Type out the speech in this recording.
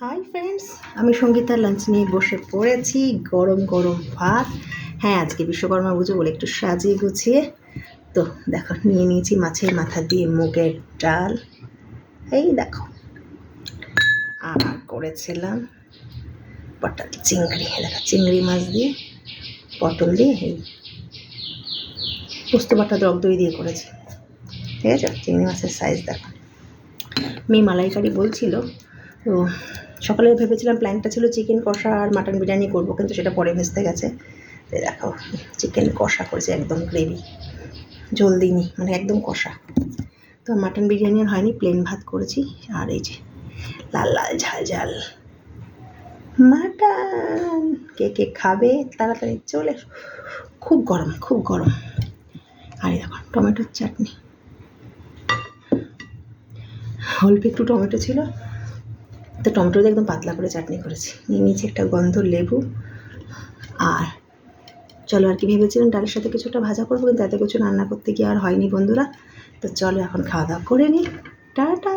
Hi friends, আমি সঙ্গীতার lunch নিয়ে বসে পড়েছি। গরম গরম ভাত। হ্যাঁ, আজকে বিশ্বকর্মা পুজো বলে একটু সাজিয়ে গুছিয়ে তো দেখো নিয়ে নিয়েছি মাছের মাথা দিয়ে মুগের ডাল। এই দেখো, আর করেছিলাম পটল চিংড়ি। দেখো, চিংড়ি মাছ দিয়ে পটল দিয়ে এই পোস্ত বাটা টক দই দিয়ে করেছি। ঠিক আছে, চিংড়ি মাছের সাইজ দেখো। মেয়ে মালাইকারি বলছিল, তো সকালে ভেবেছিলাম প্ল্যানটা ছিল চিকেন কষা আর মাটন বিরিয়ানি করবো, কিন্তু সেটা পরে ভেস্তে গেছে। তো দেখো, চিকেন কষা করেছি, একদম গ্রেভি, ঝোল দিইনি, মানে একদম কষা। তো মাটন বিরিয়ানি আর হয়নি, প্লেন ভাত করেছি। আর এই যে লাল লাল ঝাল ঝাল মাটন। কে কে খাবে তাড়াতাড়ি চলে, খুব গরম খুব গরম। আর দেখো টমেটোর চাটনি, অল্প একটু টমেটো ছিল, তো টমেটো দিয়ে একদম পাতলা করে চাটনি করেছি। নিয়ে নিয়েছি একটা গন্ধ লেবু। আর চলো, আর কি ভেবেছিলাম ডালের সাথে কিছুটা ভাজা করবো, কিন্তু এত কিছু রান্না করতে গিয়ে আর হয়নি বন্ধুরা। তো চলো এখন খাওয়া দাওয়া করে নিই। টাটা।